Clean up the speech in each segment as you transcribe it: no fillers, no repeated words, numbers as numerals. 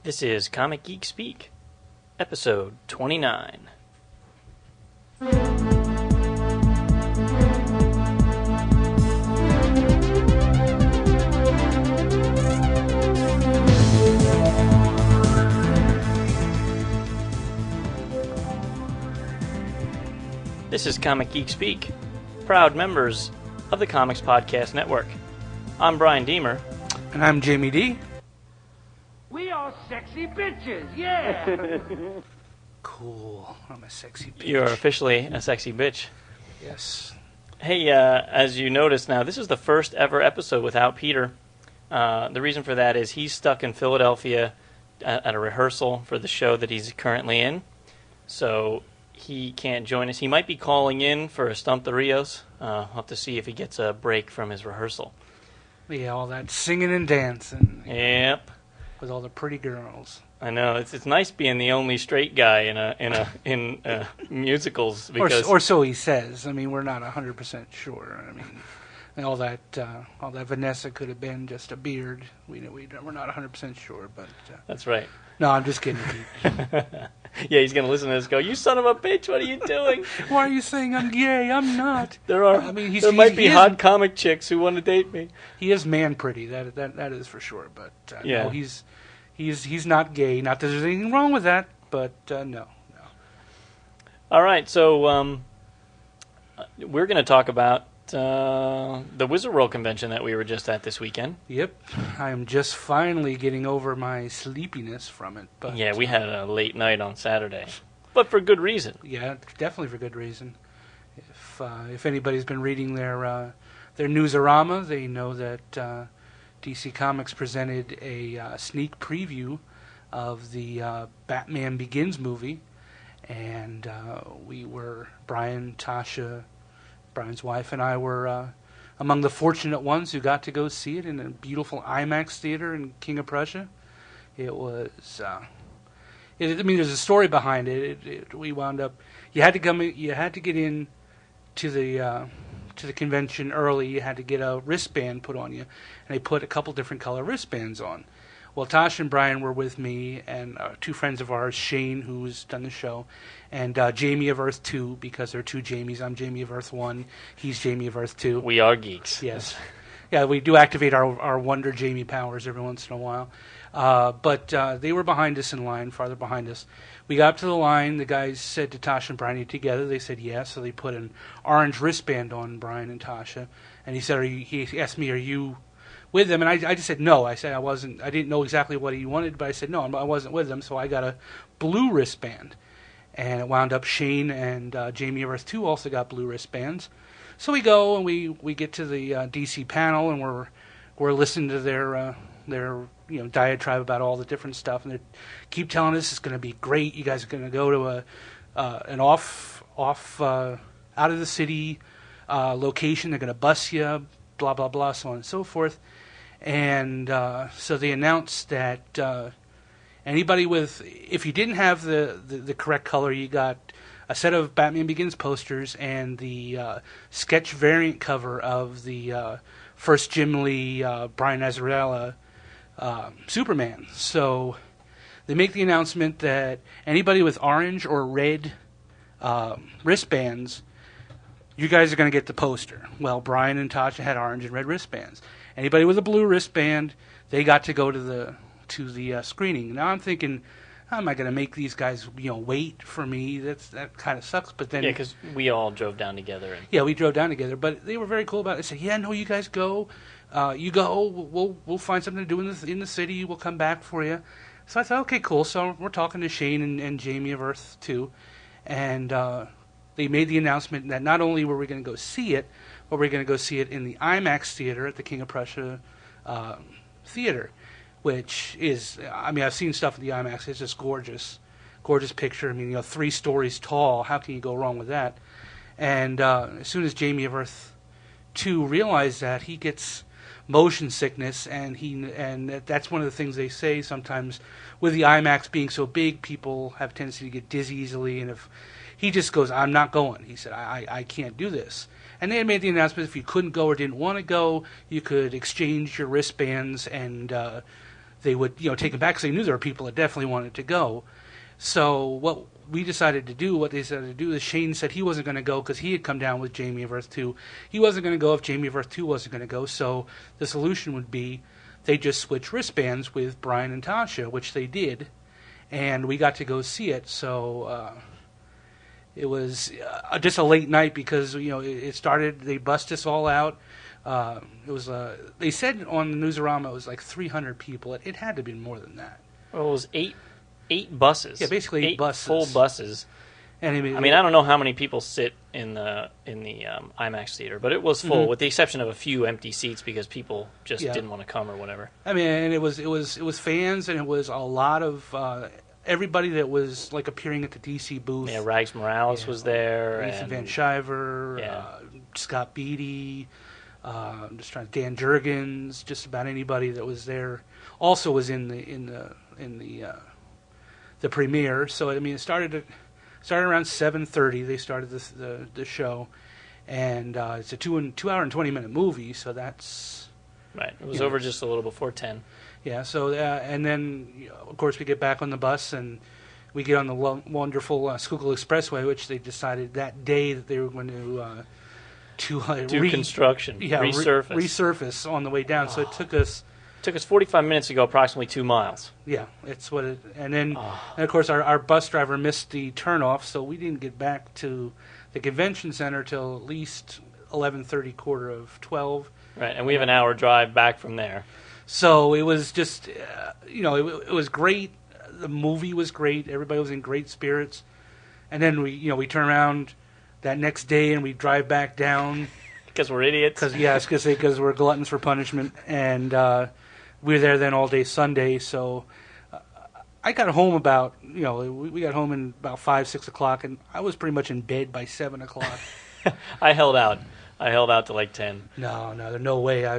This is Comic Geek Speak, episode 29. This is Comic Geek Speak, proud members of the Comics Podcast Network. I'm Brian Deemer. And I'm Jamie D. We are sexy bitches, yeah! Cool. I'm a sexy bitch. You're officially a sexy bitch. Yes. Hey, as you notice now, this is the first ever episode without Peter. The reason for that is he's stuck in Philadelphia at a rehearsal for the show that he's currently in. So he can't join us. He might be calling in for a Stump the Rios. We'll have to see if he gets a break from his rehearsal. Yeah, all that singing and dancing. Yep. With all the pretty girls. I know it's nice being the only straight guy in musicals because or so he says. I mean, we're not 100% sure. I mean, and all that Vanessa could have been just a beard. We're not 100% sure, but that's right. No, I'm just kidding. Yeah, he's gonna listen to this. And go, you son of a bitch! What are you doing? Why are you saying I'm gay? I'm not. There might be hot comic chicks who want to date me. He is man pretty. That is for sure. But yeah, no, he's not gay. Not that there's anything wrong with that, but no. All right, so we're going to talk about the Wizard World convention that we were just at this weekend. Yep, I am just finally getting over my sleepiness from it. But yeah, we had a late night on Saturday, but for good reason. Yeah, definitely for good reason. If anybody's been reading their Newsarama, they know that DC Comics presented a sneak preview of the Batman Begins movie, and Brian, Tasha, Brian's wife, and I were among the fortunate ones who got to go see it in a beautiful IMAX theater in King of Prussia. It was, there's a story behind it. We wound up, you had to get in to the convention early. You had to get a wristband put on you, and they put a couple different color wristbands on. Well, Tasha and Brian were with me, and two friends of ours, Shane, who's done the show, and Jamie of Earth 2, because there are two Jamies. I'm Jamie of Earth 1, he's Jamie of Earth 2. We are geeks. Yes. Yeah, we do activate our Wonder Jamie powers every once in a while. But they were behind us in line, farther behind us. We got up to the line. The guys said to Tasha and Brian, "Are you together?" They said yes. So they put an orange wristband on Brian and Tasha. And he said, he asked me, "Are you with them?" And I just said no. I said I wasn't. I didn't know exactly what he wanted, but I said no, I wasn't with them. So I got a blue wristband. And it wound up Shane and Jamie of Earth 2 also got blue wristbands. So we go and we get to the DC panel, and we're listening to their diatribe about all the different stuff, and they keep telling us it's going to be great. You guys are going to go to an off out of the city location. They're going to bus you, blah blah blah, so on and so forth. And so they announced that anybody if you didn't have the correct color, you got a set of Batman Begins posters and the sketch variant cover of the first Jim Lee, Brian Azzarello Superman. So they make the announcement that anybody with orange or red wristbands, you guys are going to get the poster. Well, Brian and Tasha had orange and red wristbands. Anybody with a blue wristband, they got to go to the screening. Now I'm thinking, how am I going to make these guys wait for me? That kind of sucks. But then because we all drove down together. Yeah, we drove down together. But they were very cool about it. They said, "Yeah, no, you guys go. You go. We'll find something to do in the city. We'll come back for you." So I thought, okay, cool. So we're talking to Shane and Jamie of Earth 2, and they made the announcement that not only were we going to go see it, but we're going to go see it in the IMAX theater at the King of Prussia theater, which is, I mean, I've seen stuff at the IMAX. It's just gorgeous picture. I mean, 3 stories tall. How can you go wrong with that? And as soon as Jamie of Earth 2 realized that, he gets motion sickness, and that's one of the things they say sometimes with the IMAX being so big, people have a tendency to get dizzy easily, and if he just goes, "I'm not going." He said, I can't do this. And they had made the announcement if you couldn't go or didn't want to go, you could exchange your wristbands, and they would take him back because they knew there were people that definitely wanted to go. So what they decided to do is Shane said he wasn't going to go because he had come down with Jamie of Earth 2. He wasn't going to go if Jamie of Earth 2 wasn't going to go. So the solution would be they just switch wristbands with Brian and Tasha, which they did, and we got to go see it. So it was just a late night because it started. They bust us all out. It was they said on the Newsarama it was like 300 people. It had to be more than that. Well, it was eight buses. Yeah, basically eight buses. Full buses. And I mean, I don't know how many people sit in the IMAX theater, but it was full, with the exception of a few empty seats because people just didn't want to come or whatever. I mean, and it was fans, and it was a lot of everybody that was like appearing at the DC booth. Yeah, Rags Morales was there, Nathan Van Shiver, Scott Beatty, Dan Jurgens, just about anybody that was there. Also was in the premiere. So I mean, it started around 7:30. They started the show, and it's a 2 hour and 20-minute movie. So that's right. It was over just a little before 10. Yeah. So and then of course we get back on the bus and we get on the wonderful Schuylkill Expressway, which they decided that day that they were going to do construction, resurface on the way down. So it took us 45 minutes to go approximately 2 miles. Yeah, it's what it. And then, and of course, our bus driver missed the turnoff, so we didn't get back to the convention center till at least 11:30, quarter of 12. Right, and we have an hour drive back from there. So it was just, it was great. The movie was great. Everybody was in great spirits. And then we turn around that next day and we drive back down because we're idiots. Because we're gluttons for punishment, and we were there then all day Sunday. So I got home about we got home in about 5-6 o'clock, and I was pretty much in bed by 7 o'clock. I held out to like 10. No way. I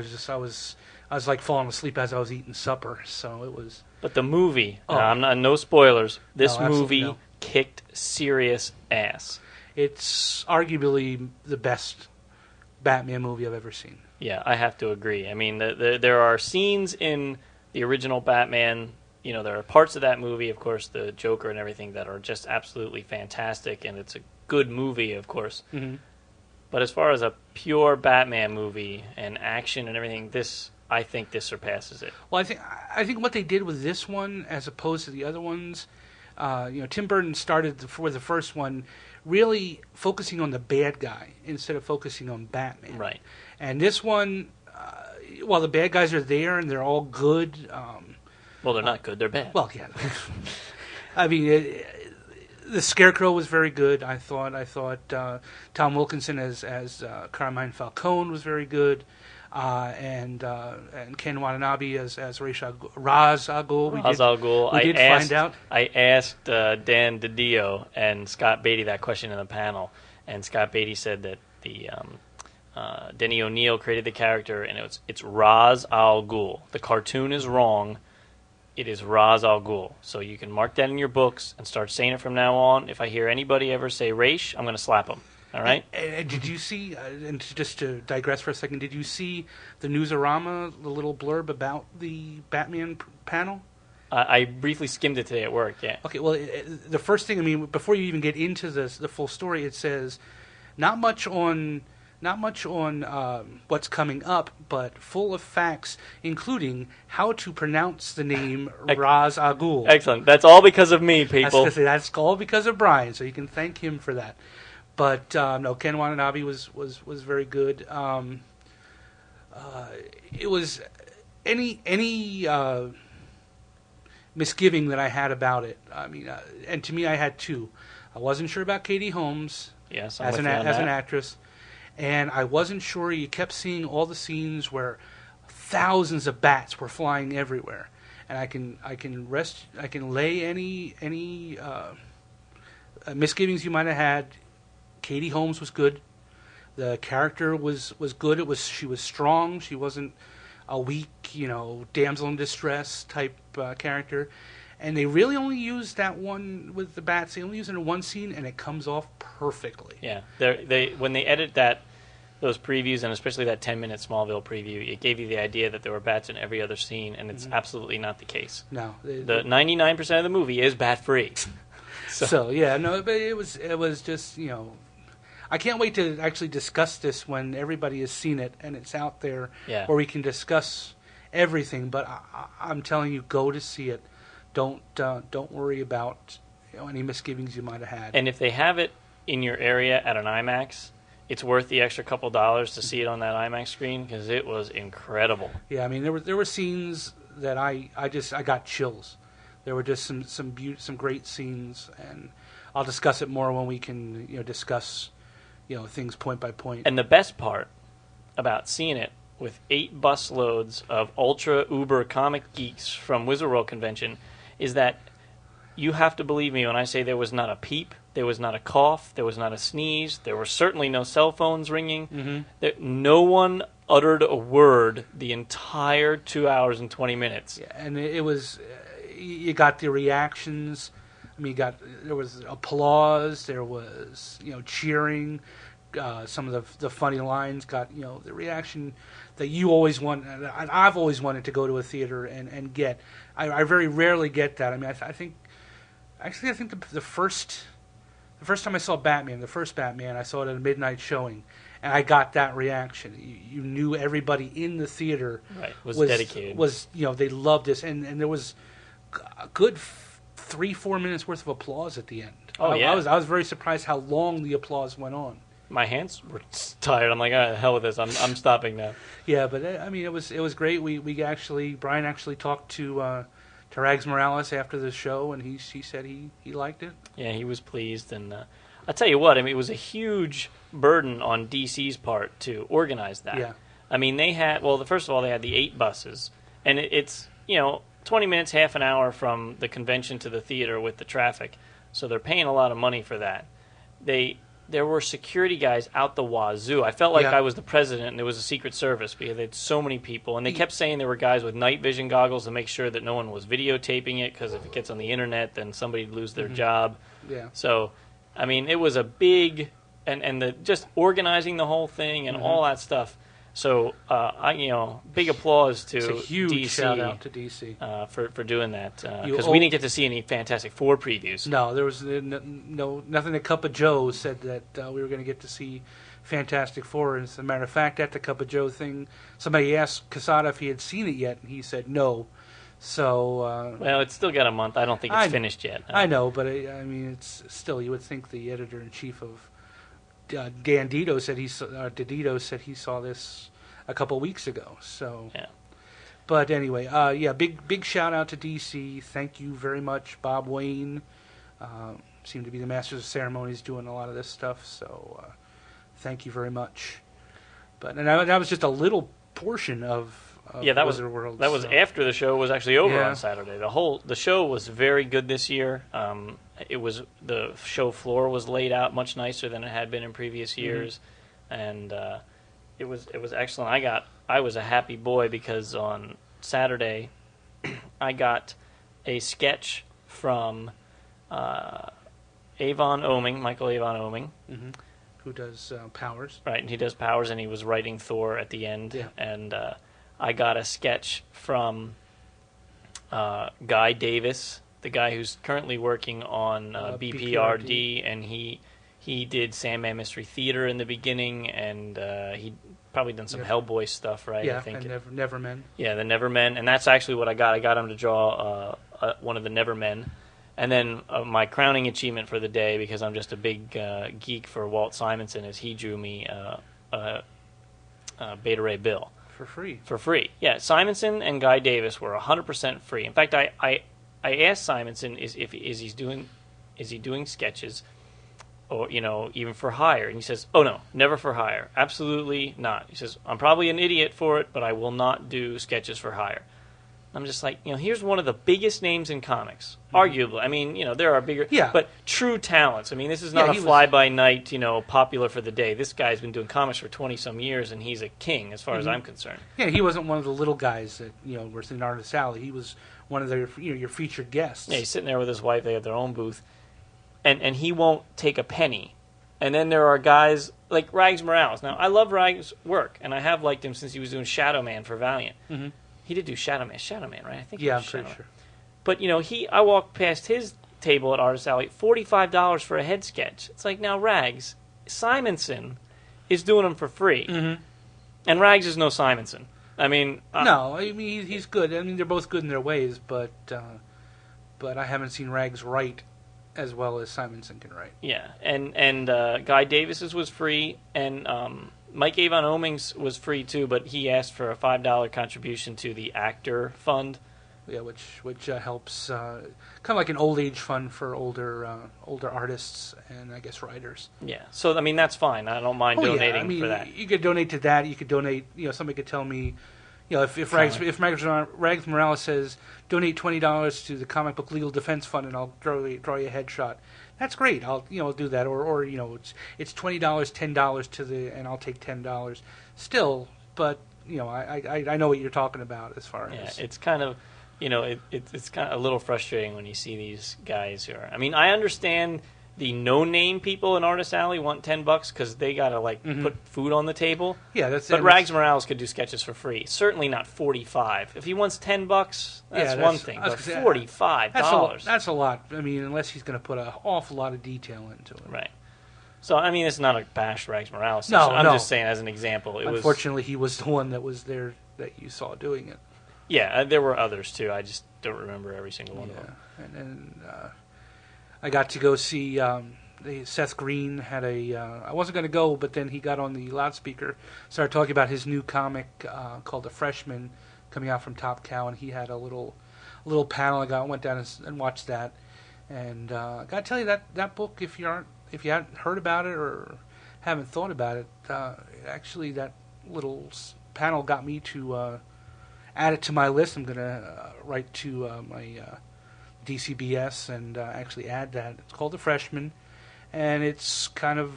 was like falling asleep as I was eating supper. So it was. But the movie, I'm not, no spoilers. This movie no. kicked serious ass. It's arguably the best Batman movie I've ever seen. Yeah, I have to agree. I mean, there are scenes in the original Batman. There are parts of that movie, of course, the Joker and everything, that are just absolutely fantastic, and it's a good movie, of course. Mm-hmm. But as far as a pure Batman movie and action and everything, I think this surpasses it. Well, I think what they did with this one, as opposed to the other ones, Tim Burton started for the first one really focusing on the bad guy instead of focusing on Batman. Right. And this one, while the bad guys are there and they're all good. Well, they're not good. They're bad. Well, yeah. I mean, the Scarecrow was very good. I thought Tom Wilkinson as Carmine Falcone was very good. And Ken Watanabe as Ra's al Ghul. Ra's al Ghul. We did find out. I asked Dan DiDio and Scott Beatty that question in the panel, and Scott Beatty said that the Denny O'Neil created the character, and it's Ra's al Ghul. The cartoon is wrong. It is Ra's al Ghul. So you can mark that in your books and start saying it from now on. If I hear anybody ever say Raish, I'm going to slap them. All right. And did you see? And just to digress for a second, did you see the Newsarama, the little blurb about the Batman panel? I briefly skimmed it today at work. Yeah. Okay. Well, the first thing, I mean, before you even get into the full story, it says not much on what's coming up, but full of facts, including how to pronounce the name Ra's al Ghul. Excellent. That's all because of me, people. That's all because of Brian. So you can thank him for that. But no, Ken Watanabe was very good. It was any misgiving that I had about it. I mean, and to me, I had two. I wasn't sure about Katie Holmes as an actress, and I wasn't sure. You kept seeing all the scenes where thousands of bats were flying everywhere, and I can lay any misgivings you might have had. Katie Holmes was good. The character was good. She was strong. She wasn't a weak, damsel in distress type character. And they really only used that one with the bats. They only used it in one scene, and it comes off perfectly. Yeah, they when they edit that those previews, and especially that 10-minute Smallville preview, it gave you the idea that there were bats in every other scene, and it's absolutely not the case. No. The 99% of the movie is bat-free. So yeah, no, but it was just, I can't wait to actually discuss this when everybody has seen it and it's out there, Yeah. where we can discuss everything. But I'm telling you, go to see it. Don't worry about any misgivings you might have had. And if they have it in your area at an IMAX, it's worth the extra couple dollars to see it on that IMAX screen because it was incredible. Yeah, I mean there were scenes that I got chills. There were just some great scenes, and I'll discuss it more when we can discuss things point by point. And the best part about seeing it with 8 bus loads of ultra uber comic geeks from Wizard World Convention is that you have to believe me when I say there was not a peep, there was not a cough, there was not a sneeze, there were certainly no cell phones ringing. Mm-hmm. No one uttered a word the entire 2 hours and 20 minutes. Yeah, and it was, you got the reactions. I mean, there was applause, there was cheering. Some of the funny lines got the reaction that you always want. And I've always wanted to go to a theater and get. I very rarely get that. I mean, I think the first time I saw Batman, the first Batman, I saw it at a midnight showing, and I got that reaction. You knew everybody in the theater was dedicated. They loved this, and there was a good 3-4 minutes worth of applause at the end. Oh, yeah. I was very surprised how long the applause went on. My hands were tired. I'm like, all right, the hell with this. I'm stopping now. Yeah, but I mean, it was great. Brian actually talked to Rags Morales after the show, and he said he liked it. Yeah, he was pleased, and I'll tell you what. I mean, it was a huge burden on DC's part to organize that. Yeah. I mean, first of all, they had the 8 buses, and it's 20 minutes, half an hour from the convention to the theater with the traffic, so they're paying a lot of money for that. There were security guys out the wazoo. I felt like I was the president and there was a Secret Service because they had so many people. And they kept saying there were guys with night vision goggles to make sure that no one was videotaping it because if it gets on the internet, then somebody would lose their job. Yeah. So, I mean, it was a big... And just organizing the whole thing and all that stuff. So, big applause to it's a huge DC, shout out to DC for doing that because we didn't get to see any Fantastic Four previews. No, there was nothing. At Cup of Joe said that we were going to get to see Fantastic Four. As a matter of fact, at the Cup of Joe thing, somebody asked Quesada if he had seen it yet, and he said no. So well, it's still got a month. I don't think it's finished yet. I know, but I mean, it's still. You would think the editor in chief of Dan Dito said he saw this a couple weeks ago. So, yeah. But anyway, big shout out to DC. Thank you very much, Bob Wayne. Seem to be the masters of ceremonies doing a lot of this stuff. So, thank you very much. But that was just a little portion of Wizard World. That was after the show was actually over on Saturday. The show was very good this year. The show floor was laid out much nicer than it had been in previous years, and it was excellent. I was a happy boy because on Saturday I got a sketch from Michael Avon Oeming, who does Powers. Right, and he does Powers, and he was writing Thor at the end, Yeah. and I got a sketch from Guy Davis, the guy who's currently working on BPRD, and he did Sandman Mystery Theater in the beginning, and he probably done some Hellboy stuff, right? Yeah, I think. and Nevermen. Yeah, the Nevermen, and that's actually what I got. I got him to draw one of the Nevermen. And then my crowning achievement for the day, because I'm just a big geek for Walt Simonson, is he drew me Beta Ray Bill. For free. Yeah, Simonson and Guy Davis were 100% free. In fact, I asked Simonson is he doing sketches, or even for hire, and he says, "Oh no, never for hire. Absolutely not." He says, "I'm probably an idiot for it, but I will not do sketches for hire." I'm just like, here's one of the biggest names in comics, arguably. I mean, there are bigger, but true talents. I mean, this is not a fly-by-night, popular for the day. This guy's been doing comics for 20-some years, and he's a king as far as I'm concerned. Yeah, he wasn't one of the little guys that, were in Artist Alley. He was one of their, your featured guests. Yeah, he's sitting there with his wife. They have their own booth. And he won't take a penny And then there are guys like Rags Morales. Now, I love Rags' work, and I have liked him since he was doing Shadow Man for Valiant. Mm-hmm. He did do Shadow Man, right? I think. Yeah, it I'm was pretty Shadow sure. Man. But I walked past his table at Artist Alley, $45 for a head sketch. It's like, now Rags, Simonson is doing them for free, and Rags is no Simonson. I mean, no, I mean he's good. I mean they're both good in their ways, but I haven't seen Rags write as well as Simonson can write. Yeah, and Guy Davis's was free, and Mike Avon Oming's was free too, but he asked for a $5 contribution to the actor fund. Yeah, which helps, kind of like an old age fund for older artists and I guess writers. Yeah, so I mean that's fine. I don't mind donating I mean, for that. You could donate to that. You could donate. Somebody could tell me, if Rags Morales says donate $20 to the Comic Book Legal Defense Fund and I'll draw you a headshot. That's great. I'll do that. Or it's $20, $10 to the and I'll take $10 still. But I know what you're talking about as far as it's kind of. It's kind of a little frustrating when you see these guys who are. I mean, I understand the no-name people in Artist Alley want $10 because they gotta put food on the table. Yeah, but Rags Morales could do sketches for free. Certainly not $45. If he wants $10, that's one thing. But $45. That's a lot. I mean, unless he's going to put an awful lot of detail into it. Right. So I mean, it's not a bash Rags Morales. No, I'm just saying as an example. Unfortunately, he was the one that was there that you saw doing it. Yeah, there were others too. I just don't remember every single one of them. And then I got to go see Seth Green had I wasn't going to go, but then he got on the loudspeaker, started talking about his new comic called The Freshman coming out from Top Cow, and he had a little panel. Went down and watched that, and I got to tell you that book, if you hadn't heard about it or haven't thought about it, actually that little panel got me to add it to my list. I'm going to write to my DCBS and actually add that. It's called The Freshman, and it's kind of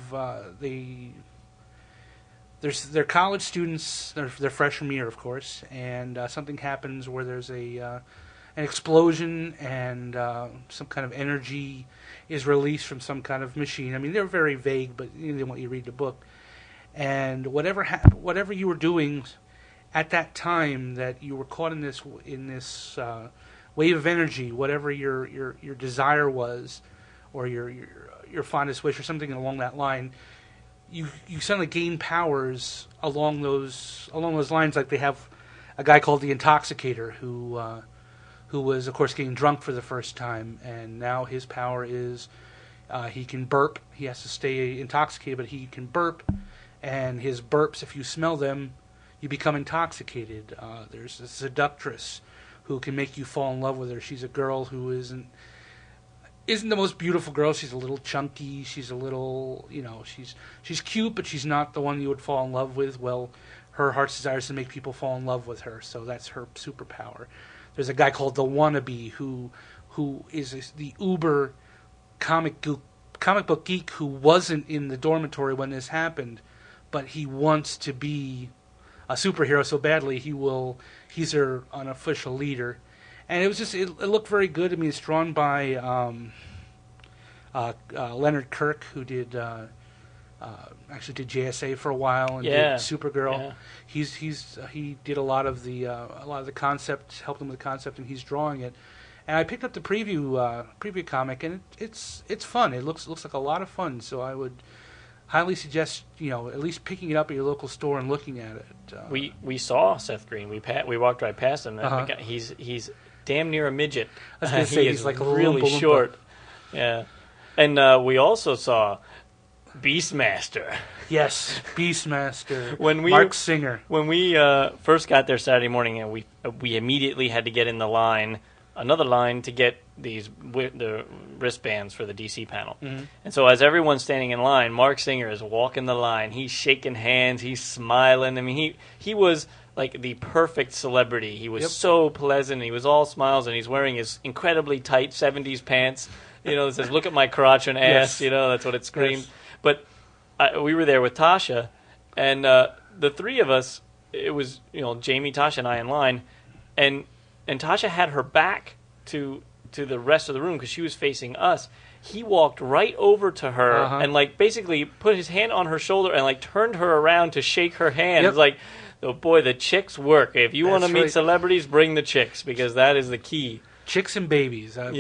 they're college students. They're freshman year, of course, and something happens where there's an explosion and some kind of energy is released from some kind of machine. I mean, they're very vague, but they want you to read the book. And whatever you were doing at that time that you were caught in this wave of energy, whatever your desire was, or your fondest wish, or something along that line, you suddenly gain powers along those lines. Like they have a guy called the Intoxicator who was, of course, getting drunk for the first time, and now his power is he can burp. He has to stay intoxicated, but he can burp, and his burps, if you smell them, you become intoxicated. There's a seductress who can make you fall in love with her. She's a girl who isn't the most beautiful girl. She's a little chunky. She's a little, she's cute, but she's not the one you would fall in love with. Well, her heart's desire is to make people fall in love with her, so that's her superpower. There's a guy called the Wannabe who is the uber comic book geek who wasn't in the dormitory when this happened, but he wants to be a superhero so badly he's their unofficial leader. And it was just it looked very good. I mean, it's drawn by Leonard Kirk, who did actually did JSA for a while and did Supergirl. Yeah. He did a lot of the concept, helped him with the concept, and he's drawing it. And I picked up the preview comic, and it's fun. It looks like a lot of fun. So I would highly suggest at least picking it up at your local store and looking at it. We saw Seth Green. We walked right past him. He's damn near a midget. I was going to say he's like really short. Yeah, and we also saw Beastmaster. Yes, Beastmaster. Mark Singer. When we first got there Saturday morning, and we immediately had to get in another line to get the wristbands for the DC panel. Mm-hmm. And so as everyone's standing in line, Mark Singer is walking the line. He's shaking hands. He's smiling. I mean, he was like the perfect celebrity. He was so pleasant. He was all smiles, and he's wearing his incredibly tight 70s pants. It says, "Look at my crotch and ass." Yes. That's what it screamed. Yes. But we were there with Tasha, and the three of us, it was Jamie, Tasha, and I in line, and Tasha had her back to to the rest of the room because she was facing us. He walked right over to her and like basically put his hand on her shoulder and like turned her around to shake her hand. Yep. It's like, oh boy, the chicks work. If you want to That's meet right. celebrities, bring the chicks because that is the key. Chicks and babies. I've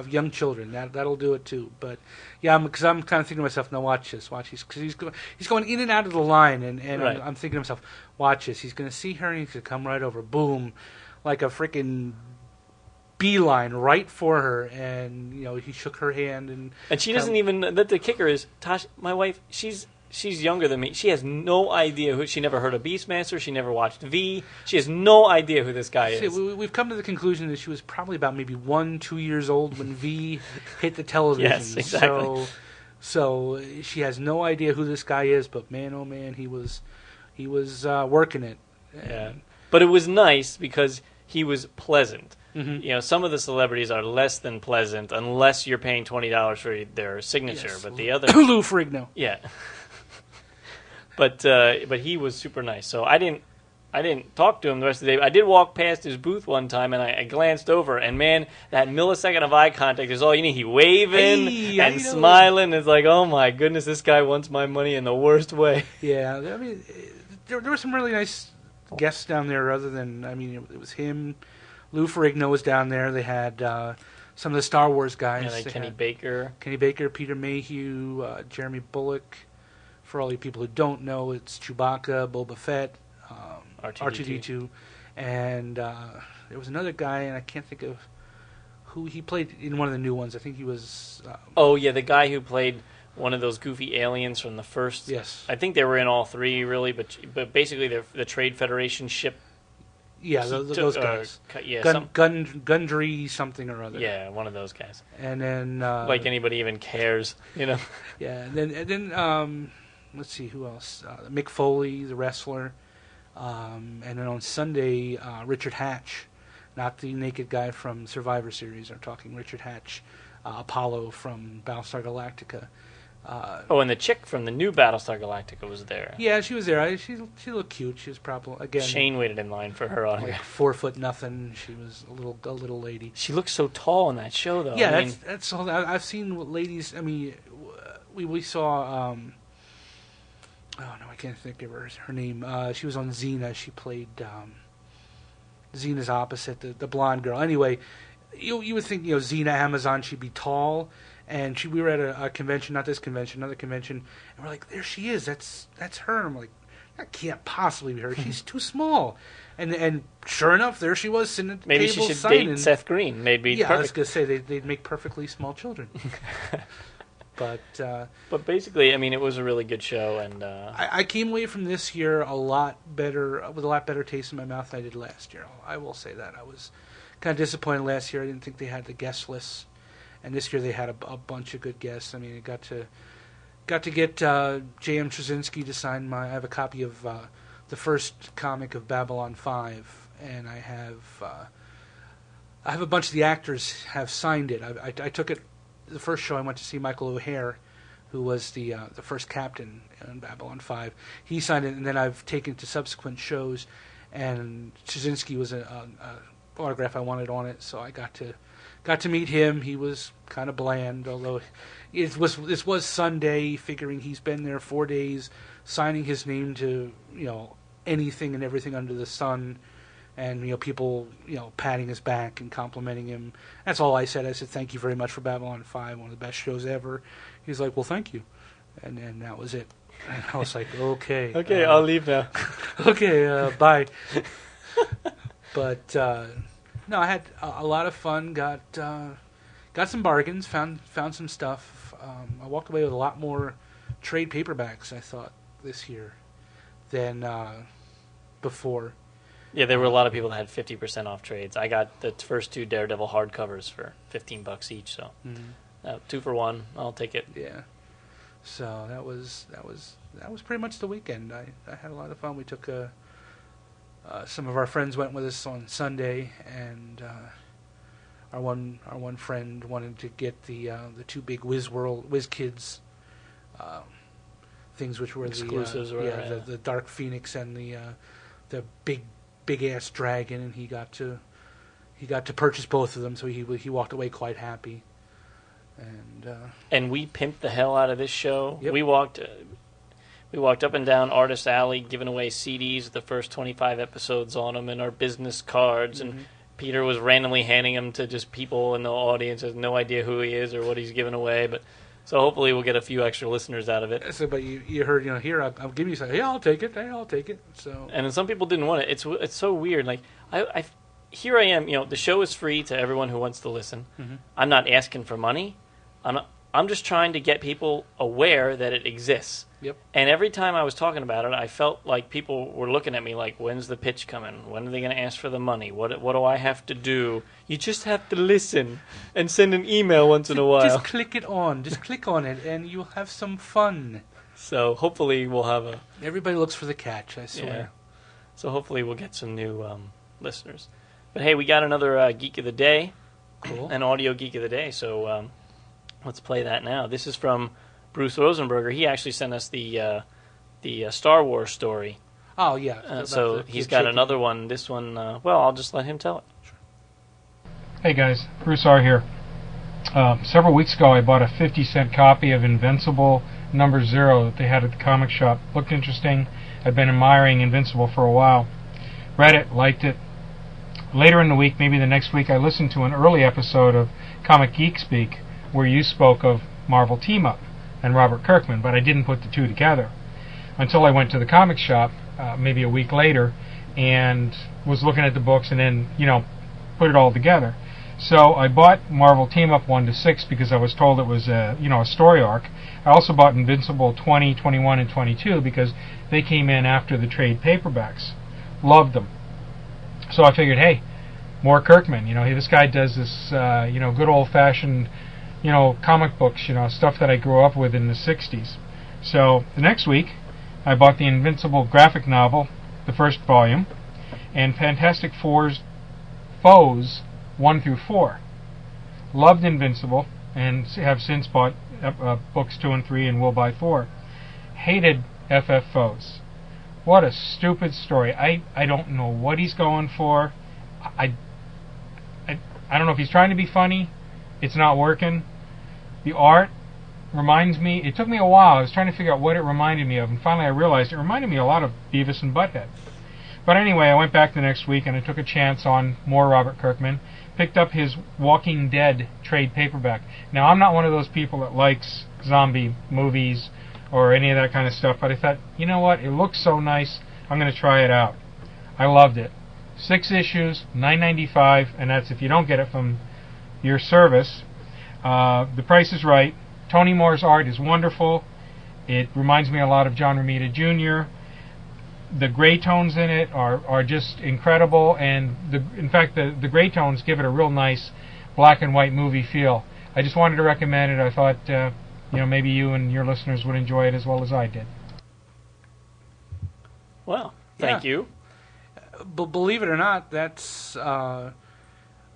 young children. That'll do it too. But yeah, because I'm kind of thinking to myself, no, watch this, because he's going in and out of the line, and Right. I'm thinking to myself, watch this. He's going to see her and he's going to come right over, boom, like a freaking beeline right for her, and he shook her hand And she doesn't even. The kicker is Tosh, my wife. She's younger than me. She has no idea who. She never heard of Beastmaster. She never watched V. She has no idea who this guy See, is. we've come to the conclusion that she was probably about maybe 1-2 years old when V hit the television. Yes, exactly. So she has no idea who this guy is, but man, oh man, he was working it. Yeah, but it was nice because he was pleasant. Mm-hmm. Some of the celebrities are less than pleasant unless you're paying $20 for their signature. Yes. But the other, Lou Ferrigno. yeah. But he was super nice. So I didn't talk to him the rest of the day. I did walk past his booth one time, and I glanced over, and man, that millisecond of eye contact is all you need. He waving Hey, how and you doing? smiling. It's like, oh my goodness, this guy wants my money in the worst way. Yeah, I mean, there were some really nice guests down there. Other than, it was him. Lou Ferrigno was down there. They had some of the Star Wars guys. Like They Kenny had Baker. Kenny Baker, Peter Mayhew, Jeremy Bullock. For all you people who don't know, it's Chewbacca, Boba Fett, R2-D2, and there was another guy, and I can't think of who he played in one of the new ones. I think he was. Oh yeah, the guy who played one of those goofy aliens from the first. Yes. I think they were in all three, really, but basically the Trade Federation ship. Yeah, those guys. Gundry something or other. Yeah, one of those guys. And then Like anybody even cares, Yeah, and then let's see who else. Mick Foley, the wrestler, and then on Sunday, Richard Hatch, not the naked guy from Survivor Series. I'm talking Richard Hatch, Apollo from Battlestar Galactica. And the chick from the new Battlestar Galactica was there. Yeah, she was there. She looked cute. She was probably again Shane waited in line for her like autograph. 4 4'0". She was a little lady. She looks so tall in that show, though. Yeah, that's all. I've seen ladies. I mean, we saw. Oh no, I can't think of her name. She was on Xena. She played Xena's opposite, the blonde girl. Anyway, you would think Xena Amazon, she'd be tall. And we were at a convention, not this convention, another convention, and we're like, there she is. That's her. I'm like, that can't possibly be her. She's too small. And sure enough, there she was sitting at the Maybe table she should signing. date Seth Green. They'd be Yeah, I was perfect. going to say they'd make perfectly small children. But basically, it was a really good show, and I came away from this year with a lot better taste in my mouth than I did last year. I will say that. I was kind of disappointed last year. I didn't think they had the guest list. And this year they had a bunch of good guests. I got to get J.M. Trzynski to sign I have a copy of the first comic of Babylon 5, and I have a bunch of the actors have signed it. I took it the first show. I went to see Michael O'Hare, who was the first captain in Babylon 5. He signed it, and then I've taken it to subsequent shows, and Trzynski was an autograph I wanted on it, so I got to meet him. He was kind of bland, although this was Sunday, figuring he's been there 4 days, signing his name to anything and everything under the sun, and people patting his back and complimenting him. That's all I said. I said, thank you very much for Babylon 5, one of the best shows ever. He's like, well, thank you, and that was it. And I was like, okay, I'll leave now. Okay, bye. But no, I had a lot of fun. Got some bargains. Found some stuff. I walked away with a lot more trade paperbacks, I thought, this year than before. Yeah, there were a lot of people that had 50% off trades. I got the first 2 Daredevil hardcovers for $15 each, so 2 for 1. I'll take it. Yeah. So that was pretty much the weekend. I had a lot of fun. We took some of our friends went with us on Sunday, and our one friend wanted to get the 2 big Whiz Kids things, which were exclusives, the Dark Phoenix and the big ass dragon, and he got to he got to purchase both of them, so he walked away quite happy. And we pimped the hell out of this show. Yep. We walked up and down Artist Alley, giving away CDs with the first 25 episodes on them and our business cards. Mm-hmm. And Peter was randomly handing them to just people in the audience who has no idea who he is or what he's giving away. But so hopefully we'll get a few extra listeners out of it. So, but you heard, here I'm giving you something. Yeah, I'll take it. Hey, I'll take it. So. And then some people didn't want it. It's so weird. Like here I am. The show is free to everyone who wants to listen. Mm-hmm. I'm not asking for money. I'm just trying to get people aware that it exists. Yep. And every time I was talking about it, I felt like people were looking at me like, when's the pitch coming? When are they going to ask for the money? What do I have to do? You just have to listen and send an email once in a while. Just click it on. Just click on it, and you'll have some fun. So hopefully we'll have Everybody looks for the catch, I swear. Yeah. So hopefully we'll get some new listeners. But hey, we got another Geek of the Day. Cool. An audio Geek of the Day, so let's play that now. This is from Bruce Rosenberger. He actually sent us the Star Wars story. Oh, yeah. So he's got another one. This one, I'll just let him tell it. Sure. Hey guys, Bruce R. here. Several weeks ago I bought a 50-cent copy of Invincible #0 that they had at the comic shop. Looked interesting. I've been admiring Invincible for a while. Read it, liked it. Later in the week, maybe the next week, I listened to an early episode of Comic Geek Speak where you spoke of Marvel Team Up and Robert Kirkman, but I didn't put the two together until I went to the comic shop maybe a week later and was looking at the books and then, put it all together. So I bought Marvel Team Up 1-6 because I was told it was a story arc. I also bought Invincible 20, 21, and 22 because they came in after the trade paperbacks. Loved them. So I figured, hey, more Kirkman. This guy does this, good old-fashioned, comic books, stuff that I grew up with in the 60s. So the next week, I bought the Invincible graphic novel, the first volume, and Fantastic Four's Foes 1-4. Loved Invincible, and have since bought books 2 and 3 and will buy 4. Hated FF Foes. What a stupid story. I don't know what he's going for. I don't know if he's trying to be funny. It's not working. The art reminds me, it took me a while. I was trying to figure out what it reminded me of, and finally I realized it reminded me a lot of Beavis and Butthead. But anyway, I went back the next week and I took a chance on more Robert Kirkman. Picked up his Walking Dead trade paperback. Now, I'm not one of those people that likes zombie movies or any of that kind of stuff, but I thought, you know what, it looks so nice, I'm going to try it out. I loved it. 6 issues, $9.95, and that's if you don't get it from your service. The price is right. Tony Moore's art is wonderful. It reminds me a lot of John Romita Jr. The gray tones in it are just incredible, and in fact the gray tones give it a real nice black and white movie feel. I just wanted to recommend it. I thought maybe you and your listeners would enjoy it as well as I did. Well, thank you. But believe it or not, that's a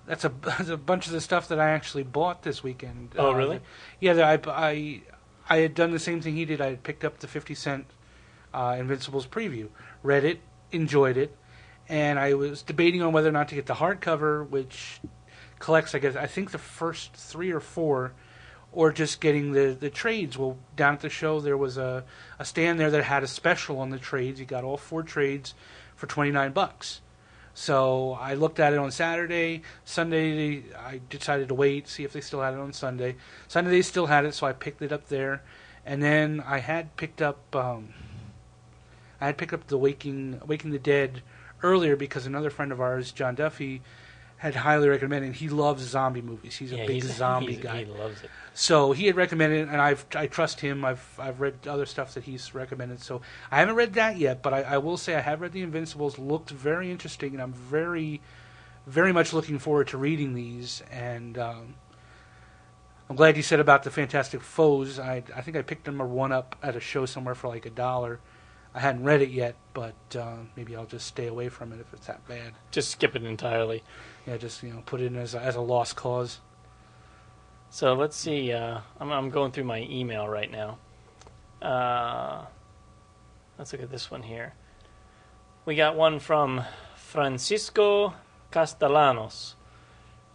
bunch of the stuff that I actually bought this weekend. Oh, really? Yeah, I had done the same thing he did. I had picked up the 50-cent Invincibles preview, read it, enjoyed it, and I was debating on whether or not to get the hardcover, which collects, I think the first 3 or 4, or just getting the trades. Well, down at the show there was a stand there that had a special on the trades. You got all 4 trades for $29. So I looked at it on Saturday. Sunday I decided to wait, see if they still had it on Sunday. Sunday they still had it, so I picked it up there. And then I had picked up the Waking the Dead earlier because another friend of ours, John Duffy, had highly recommended. He loves zombie movies. He's a big zombie guy. He loves it. So he had recommended it, and I trust him. I've read other stuff that he's recommended. So I haven't read that yet, but I will say I have read the Invincibles. Looked very interesting, and I'm very, very much looking forward to reading these. And I'm glad you said about the Fantastic Foes. I think I picked them a 1-up at a show somewhere for like $1. I hadn't read it yet, but maybe I'll just stay away from it if it's that bad. Just skip it entirely. Yeah, just put it in as a lost cause. So let's see. I'm going through my email right now. Let's look at this one here. We got one from Francisco Castellanos.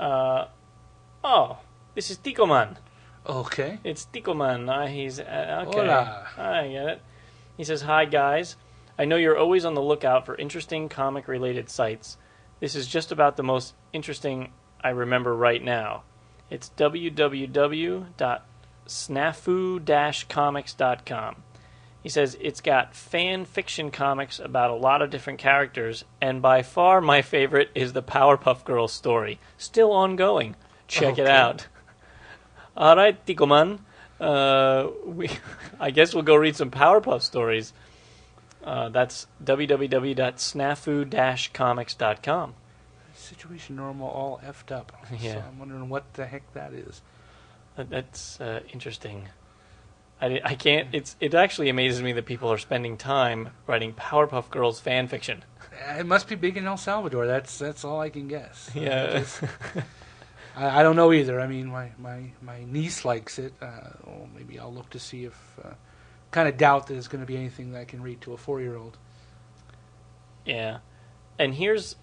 Oh, this is Tico Man. Okay. It's Tico Man. He's okay. Hola. I get it. He says, "Hi guys. I know you're always on the lookout for interesting comic-related sites. This is just about the most interesting I remember right now. It's www.snafu-comics.com. He says it's got fan fiction comics about a lot of different characters, and by far my favorite is the Powerpuff Girls story. Still ongoing. Check it out." All right, Tico Man. I guess we'll go read some Powerpuff stories. That's www.snafu-comics.com. Situation Normal all effed up. Yeah. So I'm wondering what the heck that is. That's interesting. I can't. It actually amazes me that people are spending time writing Powerpuff Girls fan fiction. It must be big in El Salvador. That's all I can guess. Yeah. I don't know either. I mean, my niece likes it. Well, maybe I'll look to see if. Kind of doubt that there's going to be anything that I can read to a 4-year-old. Yeah, and here's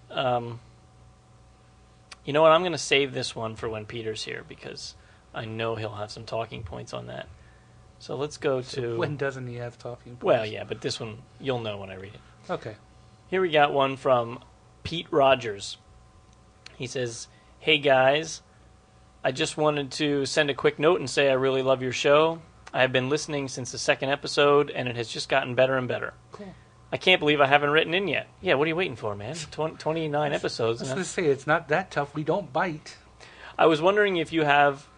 you know what? I'm going to save this one for when Peter's here because I know he'll have some talking points on that. So let's go to... When doesn't he have talking points? Well, yeah, but this one, you'll know when I read it. Okay. Here we got one from Pete Rogers. He says, "Hey guys, I just wanted to send a quick note and say I really love your show. I have been listening since the second episode, and it has just gotten better and better. Cool. I can't believe I haven't written in yet." Yeah, what are you waiting for, man? 29 episodes. I was going to say, it's not that tough. We don't bite. I was wondering if you have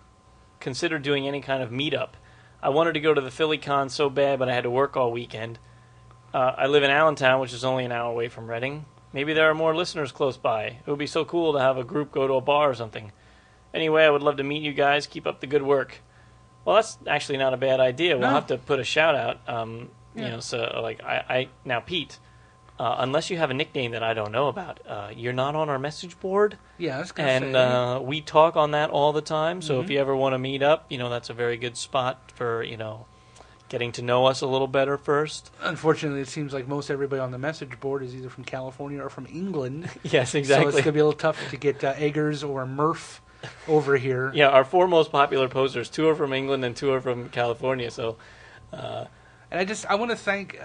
considered doing any kind of meetup. I wanted to go to the Philly Con so bad, but I had to work all weekend. I live in Allentown, which is only an hour away from Reading. Maybe there are more listeners close by. It would be so cool to have a group go to a bar or something. Anyway, I would love to meet you guys. Keep up the good work. Well, that's actually not a bad idea. We'll have to put a shout out. You know, so like I now Pete, unless you have a nickname that I don't know about, you're not on our message board. Yeah, I was going to say. And we talk on that all the time. So if you ever want to meet up, you know, that's a very good spot for, you know, getting to know us a little better first. Unfortunately, it seems like most everybody on the message board is either from California or from England. Yes, exactly. So it's going to be a little tough to get Eggers or Murph over here. Yeah, our 4 most popular posters, 2 are from England and 2 are from California. So, and I want to thank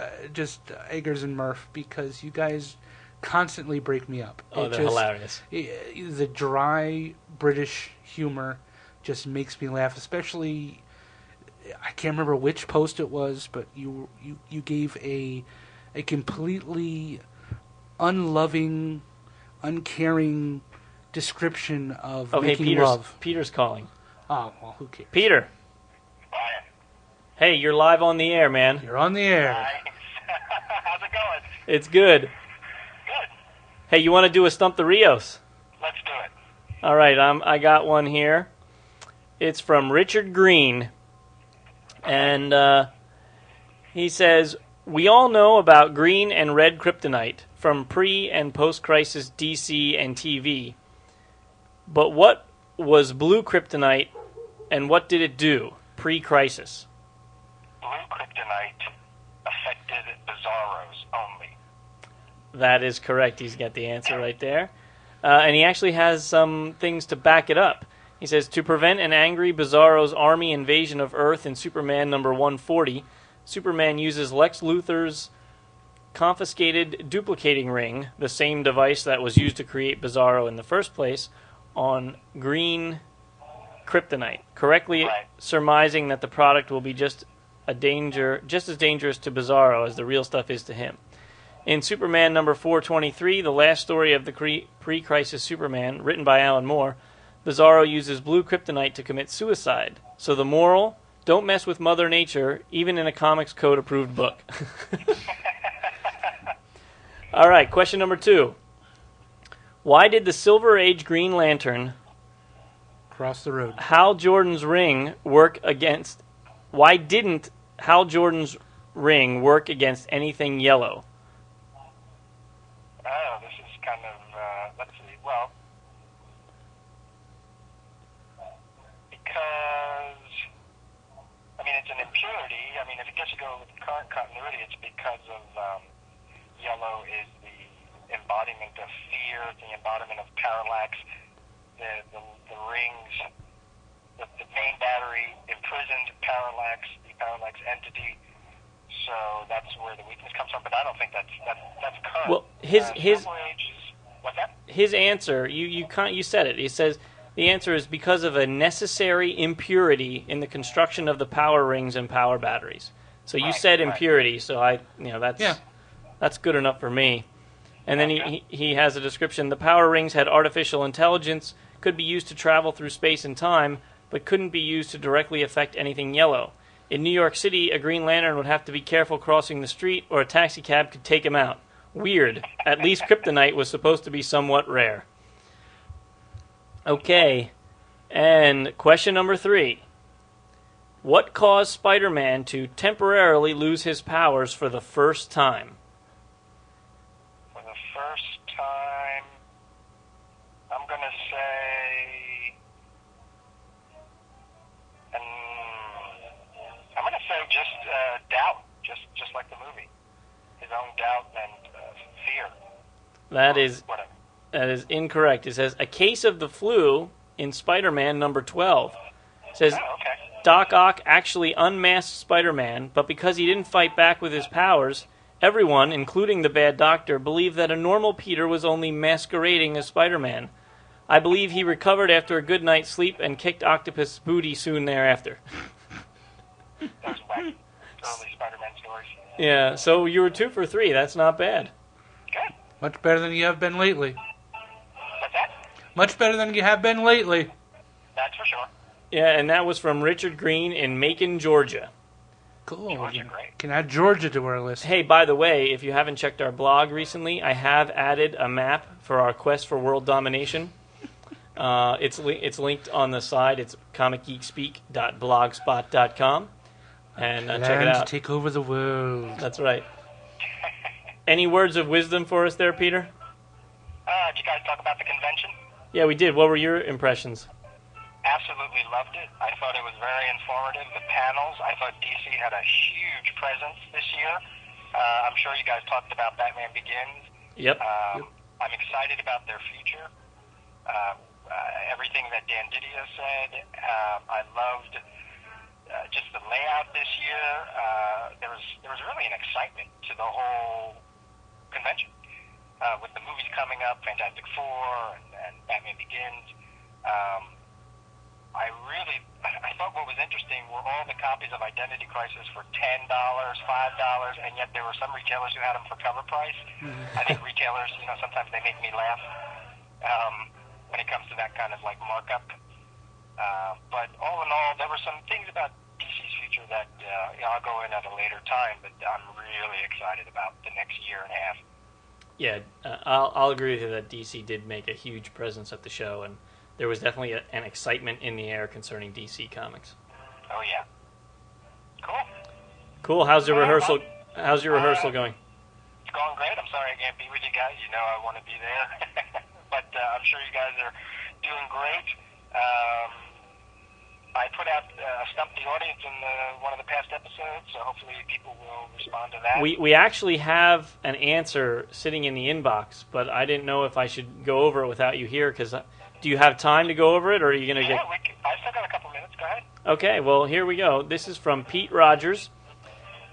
Eggers and Murph because you guys constantly break me up. They're hilarious. The dry British humor just makes me laugh, especially. I can't remember which post it was, but you gave a completely unloving, uncaring description of making love. Peter's calling. Oh, well, who cares? Peter. Ryan. Hey, you're live on the air, man. You're on the air. Nice. How's it going? It's good. Good. Hey, you want to do a Stump the Rios? Let's do it. All right, I got one here. It's from Richard Green. And he says, "We all know about green and red kryptonite from pre- and post-crisis DC and TV. But what was blue kryptonite, and what did it do pre-crisis?" Blue kryptonite affected Bizarros only. That is correct. He's got the answer right there. And he actually has some things to back it up. He says, to prevent an angry Bizarro's army invasion of Earth in Superman number 140, Superman uses Lex Luthor's confiscated duplicating ring, the same device that was used to create Bizarro in the first place, on green kryptonite, correctly surmising that the product will be just as dangerous to Bizarro as the real stuff is to him. In Superman number 423, the last story of the pre-crisis Superman, written by Alan Moore, Bizarro uses blue kryptonite to commit suicide. So the moral, don't mess with Mother Nature, even in a Comics Code approved book. All right, question number 2. Why did the Silver Age Green Lantern Cross the road. Hal Jordan's ring work against... Why didn't Hal Jordan's ring work against anything yellow? Oh, this is kind of, let's see, well, because, I mean, it's an impurity. I mean, if it gets to go with current continuity, it's because of yellow is the embodiment of fear, the embodiment of parallax. The rings, the main battery imprisoned the parallax entity. So that's where the weakness comes from. But I don't think that's current. Well, his what's that? His answer, you said it. He says the answer is because of a necessary impurity in the construction of the power rings and power batteries. So you said impurity, so that's good enough for me. And then he has a description. The power rings had artificial intelligence, could be used to travel through space and time, but couldn't be used to directly affect anything yellow. In New York City, a Green Lantern would have to be careful crossing the street, or a taxi cab could take him out. Weird. At least kryptonite was supposed to be somewhat rare. Okay, and question number 3. What caused Spider-Man to temporarily lose his powers for the first time? For the first time, I'm going to say... I'm going to say just doubt, just like the movie. His own doubt and fear. That is whatever. That is incorrect. It says a case of the flu in Spider-Man number 12. It says Doc Ock actually unmasked Spider-Man, but because he didn't fight back with his powers, everyone, including the bad doctor, believed that a normal Peter was only masquerading as Spider-Man. I believe he recovered after a good night's sleep and kicked Octopus' booty soon thereafter. Those wacky early Spider-Man stories. Yeah, so you were 2 for 3. That's not bad. Good. Much better than you have been lately. What's that? Much better than you have been lately. That's for sure. Yeah, and that was from Richard Green in Macon, Georgia. Cool. Georgia, great. Can add Georgia to our list. Hey, by the way, if you haven't checked our blog recently, I have added a map for our quest for world domination. It's linked on the side. It's comicgeekspeak.blogspot.com. And check it out. To take over the world. That's right. Any words of wisdom for us there, Peter? Did you guys talk about the convention? Yeah, we did. What were your impressions? Absolutely loved it. I thought it was very informative. The panels, I thought DC had a huge presence this year. I'm sure you guys talked about Batman Begins. Yep. I'm excited about their future. Everything that Dan Didio said. I loved just the layout this year. There was really an excitement to the whole convention. With the movies coming up, Fantastic Four and Batman Begins. I thought what was interesting were all the copies of Identity Crisis for $10, $5, and yet there were some retailers who had them for cover price. I think retailers, sometimes they make me laugh when it comes to that kind of like markup. But all in all, there were some things about DC's future that I'll go in at a later time, but I'm really excited about the next year and a half. Yeah, I'll agree with you that DC did make a huge presence at the show, and there was definitely an excitement in the air concerning DC Comics. Oh yeah, cool. Cool. How's your rehearsal? How's your rehearsal going? It's going great. I'm sorry I can't be with you guys. I want to be there, but I'm sure you guys are doing great. I put out Stump the Audience in one of the past episodes, so hopefully people will respond to that. We actually have an answer sitting in the inbox, but I didn't know if I should go over it without you here, because do you have time to go over it, or are you going to get... I still got a couple minutes. Go ahead. Okay, well, here we go. This is from Pete Rogers,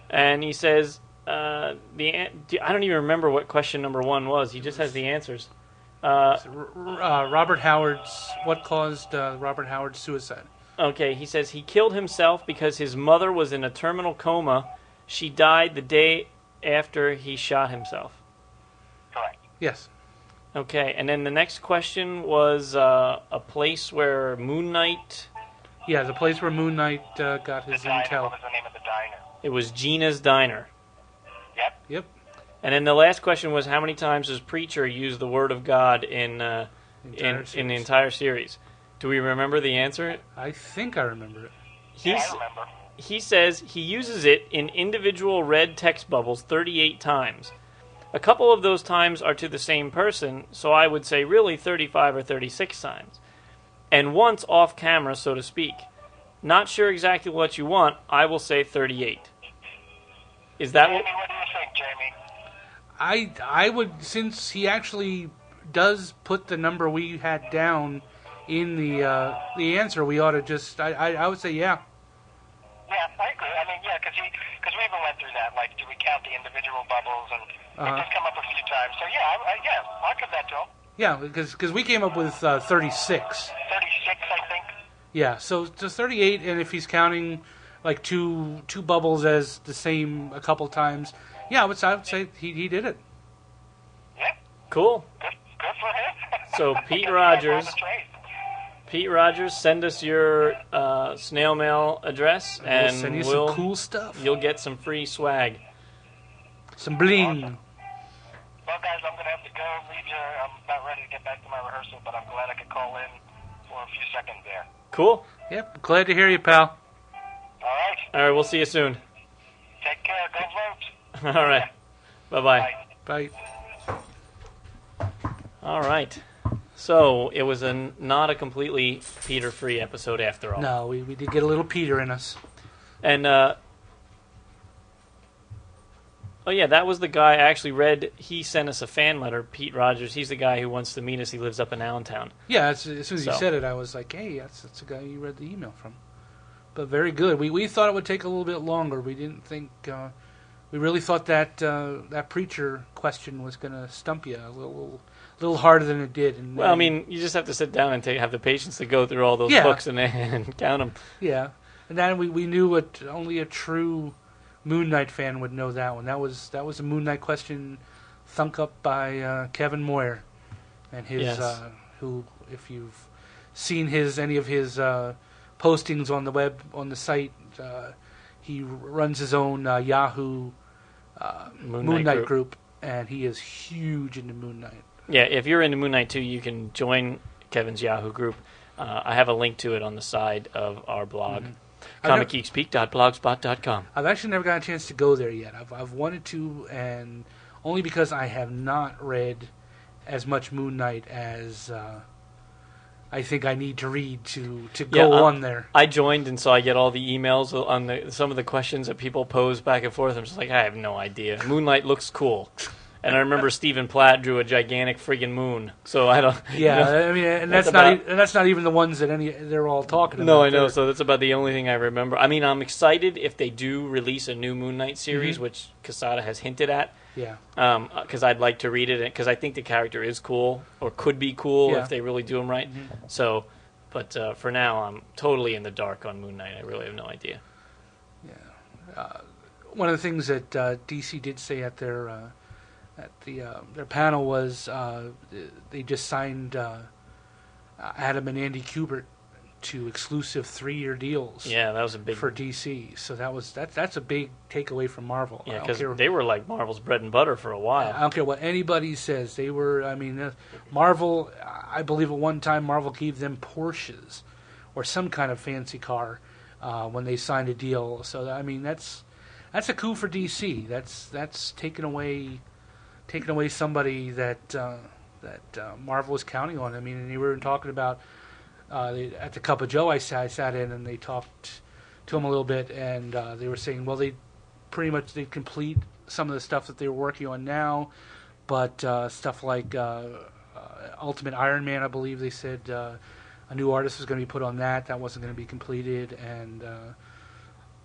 and he says, I don't even remember what question number 1 was. He just has the answers. Robert Howard's... What caused Robert Howard's suicide? Okay, he says he killed himself because his mother was in a terminal coma. She died the day after he shot himself. Correct. Yes. Okay, and then the next question was a place where Moon Knight... Yeah, the place where Moon Knight got his intel. What was the name of the diner? It was Gina's Diner. Yep. And then the last question was how many times does Preacher use the Word of God in the entire series? Do we remember the answer? I think I remember it. I remember. He says he uses it in individual red text bubbles 38 times. A couple of those times are to the same person, so I would say really 35 or 36 times. And once off camera, so to speak. Not sure exactly what you want, I will say 38. Is that Jamie, what do you think, Jamie? I would, since he actually does put the number we had down in the answer, we ought to just. I would say yeah. Yeah, I agree. I mean, yeah, because we even went through that. Like, do we count the individual bubbles? And it does come up a few times. So yeah, I'll give that to him. Yeah, because we came up with 36. 36, I think. Yeah, so 38, and if he's counting like two bubbles as the same a couple times, yeah, I would say he did it. Yeah. Cool. Good for him. So Pete Because Rogers. he has all the trade. Pete Rogers, send us your snail mail address, and we'll send you we'll, some cool stuff. You'll get some free swag. Some bling. Awesome. Well, guys, I'm going to have to go. I'm about ready to get back to my rehearsal, but I'm glad I could call in for a few seconds there. Cool. Yep, glad to hear you, pal. All right. All right, we'll see you soon. Take care. Go Votes. All right. Bye-bye. Bye. Bye. All right. So it was not a completely Peter-free episode after all. No, we did get a little Peter in us. And, oh yeah, that was the guy I actually read. He sent us a fan letter, Pete Rogers. He's the guy who wants to meet us. He lives up in Allentown. Yeah, as soon as you So. said it, I was like, hey, that's the guy you read the email from. But very good. We thought it would take a little bit longer. We didn't think... we really thought that that preacher question was going to stump you a little harder than it did. And Well, I mean, you just have to sit down and have the patience to go through all those Yeah. books and count them. Yeah. And then we knew what only a true Moon Knight fan would know that one. That was a Moon Knight question thunk up by Kevin Moyer. And his, Yes. who, if you've seen any of his postings on the web, on the site, he runs his own Yahoo Moon Knight group, and he is huge into Moon Knight. Yeah, if you're into Moon Knight too, you can join Kevin's Yahoo group. I have a link to it on the side of our blog, comicgeekspeak.blogspot.com. I've actually never got a chance to go there yet. I've wanted to, and only because I have not read as much Moon Knight as I think I need to read to go on there. I joined, and so I get all the emails on some of the questions that people pose back and forth. I'm just like, I have no idea. Moonlight looks cool. And I remember Stephen Platt drew a gigantic friggin' moon. So I don't... Yeah, you know, I mean, and that's that's not even the ones that they're all talking about. No, I know. So that's about the only thing I remember. I mean, I'm excited if they do release a new Moon Knight series, which Quesada has hinted at. Yeah. Because I'd like to read it, because I think the character is cool, or could be cool if they really do him right. So, but for now, I'm totally in the dark on Moon Knight. I really have no idea. Yeah. One of the things that DC did say at their panel was they just signed Adam and Andy Kubert to exclusive 3-year deals. Yeah, that was a big for DC. So that's a big takeaway from Marvel. Yeah, because they were like Marvel's bread and butter for a while. I don't care what anybody says. They were. I mean, Marvel. I believe at one time Marvel gave them Porsches or some kind of fancy car when they signed a deal. So I mean, that's a coup for DC. That's taken away somebody that Marvel was counting on. I mean, and you were talking about at the Cup of Joe I sat in, and they talked to him a little bit, and they were saying, well, they complete some of the stuff that they were working on now, but stuff like Ultimate Iron Man, I believe they said a new artist was going to be put on that wasn't going to be completed, and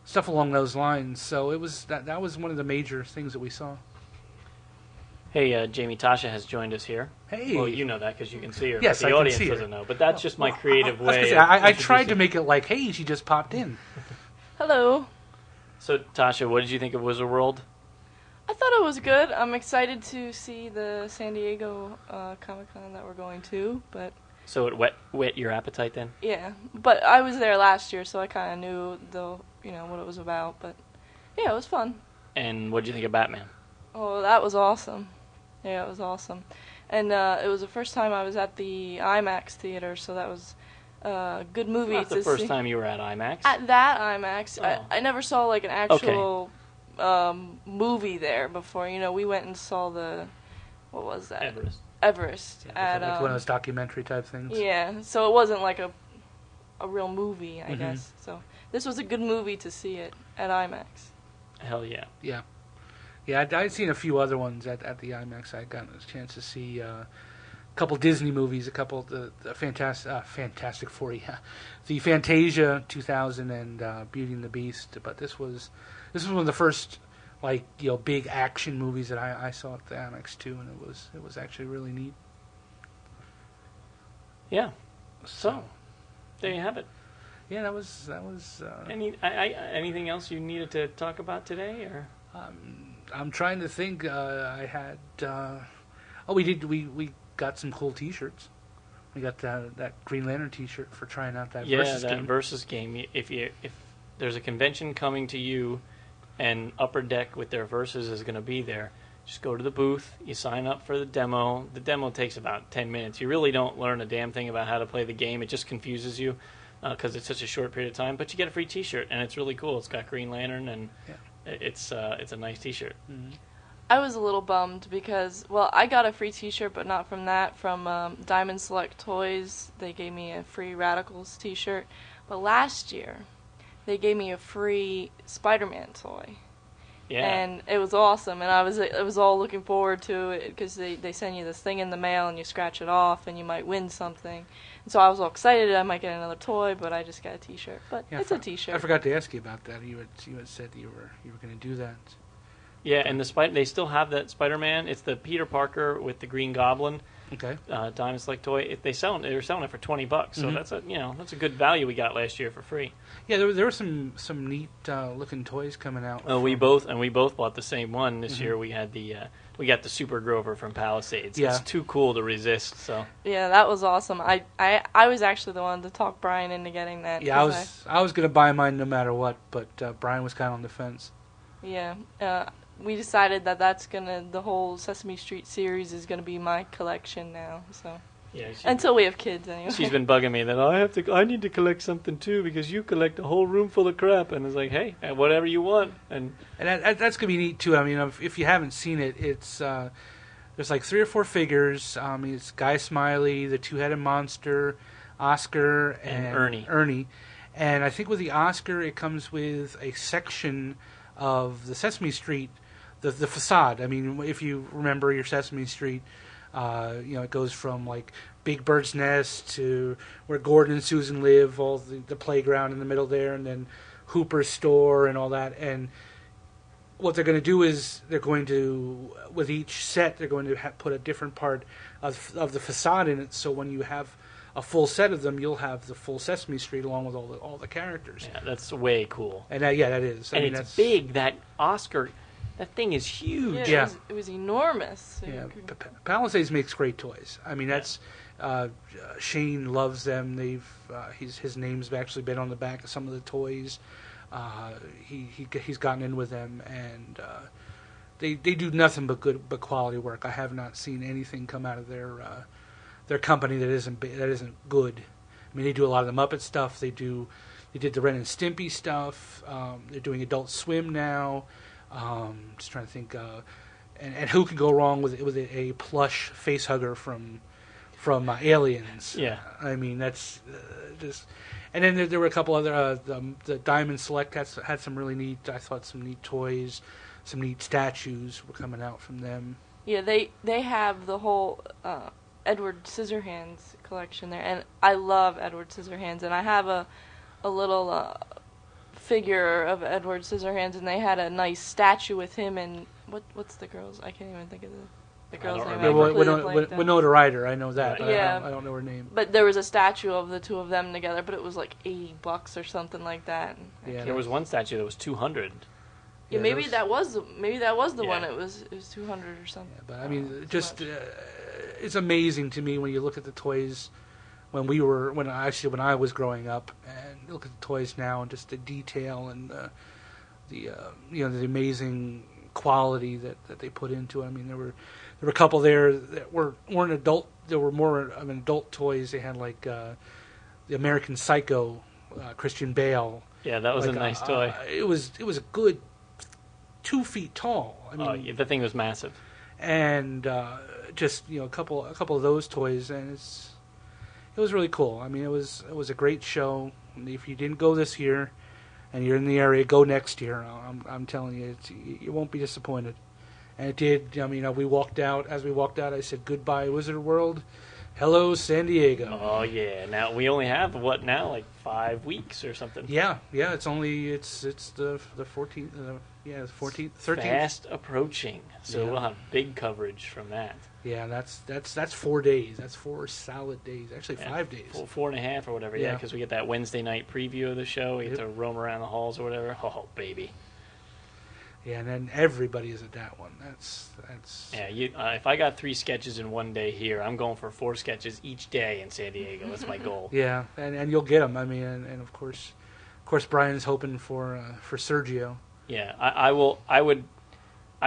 stuff along those lines. So it was that was one of the major things that we saw. Hey, Jamie Tasha has joined us here. Hey. Well, you know that because you can see her. Yes, but the I audience can see her. doesn't know. But that's just my creative way. I tried to make it like, hey, she just popped in. Hello. So, Tasha, what did you think of Wizard World? I thought it was good. I'm excited to see the San Diego Comic-Con that we're going to, but... So it whet your appetite then? Yeah, but I was there last year, so I kind of knew what it was about, but yeah, it was fun. And what did you think of Batman? Oh, that was awesome. Yeah, it was awesome. And it was the first time I was at the IMAX theater, so that was a good movie Not to the first see. time you were at IMAX? At that IMAX. Oh. I never saw like an actual movie there before. We went and saw what was that? Everest. At, like one of those documentary type things. Yeah, so it wasn't like a real movie, I guess. So this was a good movie to see it at IMAX. Hell yeah. Yeah, I'd seen a few other ones at the IMAX. I'd gotten a chance to see couple Disney movies, a couple the Fantastic Four, yeah, the Fantasia 2000 and Beauty and the Beast. But this was one of the first big action movies that I saw at the IMAX too, and it was actually really neat. Yeah. So there you have it. Yeah, that was. Anything else you needed to talk about today, or? I'm trying to think. I had. We got some cool T-shirts. We got that Green Lantern T-shirt for trying out that Versus game. Versus game. If there's a convention coming to you, and Upper Deck with their Versus is going to be there, just go to the booth. You sign up for the demo. The demo takes about 10 minutes. You really don't learn a damn thing about how to play the game. It just confuses you. Because it's such a short period of time, but you get a free T-shirt, and it's really cool. It's got Green Lantern, and it's a nice T-shirt. Mm-hmm. I was a little bummed because, I got a free T-shirt, but not from that. From Diamond Select Toys, they gave me a free Radicals T-shirt. But last year, they gave me a free Spider-Man toy. Yeah. And it was awesome, and I was all looking forward to it because they send you this thing in the mail, and you scratch it off, and you might win something. And so I was all excited I might get another toy, but I just got a T-shirt. But it's a T-shirt. I forgot to ask you about that. You had said you were going to do that. Yeah, and they still have that Spider-Man. It's the Peter Parker with the Green Goblin. Okay. Diamond Select toy. They were selling it for $20. So Mm-hmm. that's a good value we got last year for free. Yeah, there were some neat looking toys coming out. We both bought the same one this year. We had we got the Super Grover from Palisades. Yeah. It's too cool to resist. So yeah, that was awesome. I was actually the one to talk Brian into getting that. Yeah, I was going to buy mine no matter what, but Brian was kind of on the fence. Yeah. We decided that's the whole Sesame Street series is gonna be my collection now. So yeah, until we have kids, anyway. She's been bugging me that I need to collect something too because you collect a whole room full of crap, and it's like, hey, whatever you want, and that's gonna be neat too. I mean, if you haven't seen it, it's there's like 3 or 4 figures. It's Guy Smiley, the Two-Headed Monster, Oscar, and Ernie, and I think with the Oscar, it comes with a section of the Sesame Street. The facade. I mean, if you remember your Sesame Street, it goes from like Big Bird's Nest to where Gordon and Susan live, all the playground in the middle there, and then Hooper's store and all that. And what they're going to do is they're going to, with each set, they're going to put a different part of the facade in it. So when you have a full set of them, you'll have the full Sesame Street along with all the characters. Yeah, that's way cool. And that is. And it's big. That Oscar. That thing is huge. Yeah, it was enormous. Yeah, Palisades makes great toys. I mean, that's Shane loves them. His name's actually been on the back of some of the toys. He's gotten in with them, and they do nothing but quality work. I have not seen anything come out of their company that isn't good. I mean, they do a lot of the Muppet stuff. They did the Ren and Stimpy stuff. They're doing Adult Swim now. Just trying to think, and who could go wrong with a plush face hugger from Aliens? Yeah, I mean that's just. And then there were a couple other. The Diamond Select had some really neat. I thought some neat toys, some neat statues were coming out from them. Yeah, they have the whole Edward Scissorhands collection there, and I love Edward Scissorhands, and I have a little. Figure of Edward Scissorhands, and they had a nice statue with him and what's the girl's? I can't even think of the girl's name. Winona Ryder, I know that. Yeah. I don't know her name. But there was a statue of the two of them together, but it was like $80 or something like that. Yeah, there was one statue that was $200. Yeah, maybe that was the one. It was $200 or something. Yeah, but I mean, it's amazing to me when you look at the toys. When I was growing up, and look at the toys now, and just the detail and the amazing quality that they put into it. I mean, there were a couple there that weren't adult. There were more of adult toys. They had like the American Psycho, Christian Bale. Yeah, that was a nice toy. It was a good 2 feet tall. I mean, the thing was massive. And just a couple of those toys, and it was really cool. I mean, it was a great show. If you didn't go this year, and you're in the area, go next year. I'm telling you, you won't be disappointed. And it did. I mean, we walked out. As we walked out, I said, "Goodbye, Wizard World. Hello, San Diego." Oh yeah. Now we only have what now, like 5 weeks or something. Yeah. It's only it's the 14th. Yeah, the 14th, 13th. Fast approaching. So Yeah. we'll have big coverage from that. Yeah, that's 4 days. That's 4 solid days. Actually, Yeah. 5 days. 4.5 or whatever. Yeah, Yeah. because we get that Wednesday night preview of the show. We get Yep. to roam around the halls or whatever. Oh baby. Yeah, and then everybody is at that one. That's Yeah. If I got 3 sketches in one day here, I'm going for 4 sketches each day in San Diego. That's my goal. yeah, and you'll get them. I mean, and of course, Brian's hoping for Sergio. Yeah, I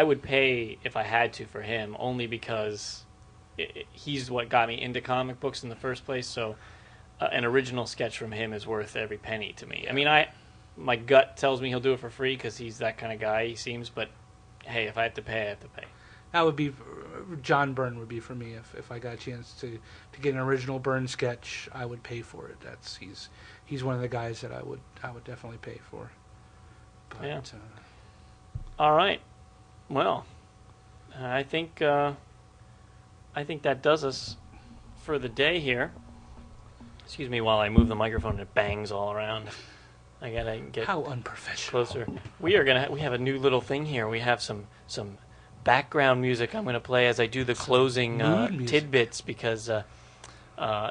would pay if I had to for him, only because he's what got me into comic books in the first place. So an original sketch from him is worth every penny to me. I mean, my gut tells me he'll do it for free because he's that kind of guy, he seems. But hey, if I have to pay, I have to pay. That would be John Byrne would be for me if I got a chance to get an original Byrne sketch. I would pay for it. He's one of the guys that I would definitely pay for. But, yeah. All right. Well, I think that does us for the day here. Excuse me while I move the microphone and it bangs all around. I gotta get how unprofessional. closer. We have a new little thing here. We have some background music I'm gonna play as I do the closing tidbits because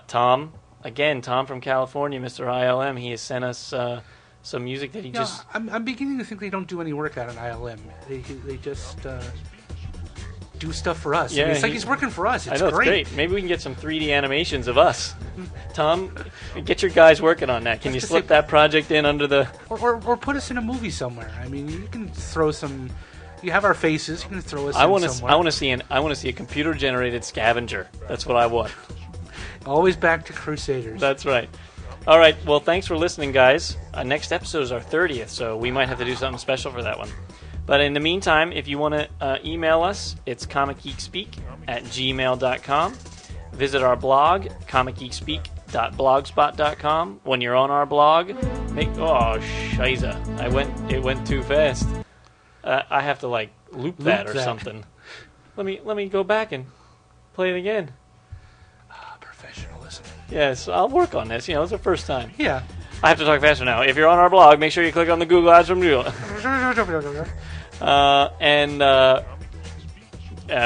Tom from California, Mr. ILM, he has sent us some music that he just. I'm beginning to think they don't do any work out in ILM. They just do stuff for us. Yeah, I mean, it's like he's working for us. It's I know, great. it's great. Maybe we can get some 3D animations of us. Tom, get your guys working on that. Can you slip that project in under the... Or put us in a movie somewhere. I mean, you can throw some... You have our faces. You can throw us somewhere. I want to see a computer-generated scavenger. That's what I want. Always back to Crusaders. That's right. All right. Well, thanks for listening, guys. Next episode is our 30th, so we might have to do something special for that one. But in the meantime, if you want to email us, it's comicgeekspeak@gmail.com. Visit our blog, comicgeekspeak.blogspot.com. When you're on our blog, shiza. It went too fast. I have to loop that or something. Let me go back and play it again. Professionalism. Yes, I'll work on this. It's the first time. Yeah. I have to talk faster now. If you're on our blog, make sure you click on the Google Ads from Google.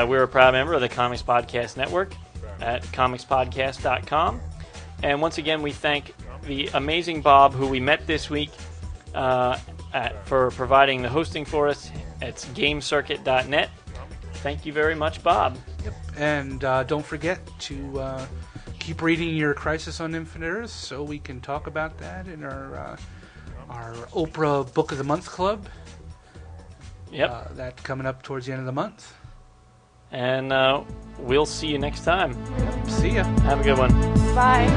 We're a proud member of the Comics Podcast Network at comicspodcast.com. And once again, we thank the amazing Bob, who we met this week, for providing the hosting for us. It's gamecircuit.net. Thank you very much, Bob. Yep. And don't forget to keep reading your Crisis on Infinite Earths so we can talk about that in our Oprah Book of the Month Club. Yep. That coming up towards the end of the month. And we'll see you next time. Yep. See ya. Have a good one. Bye.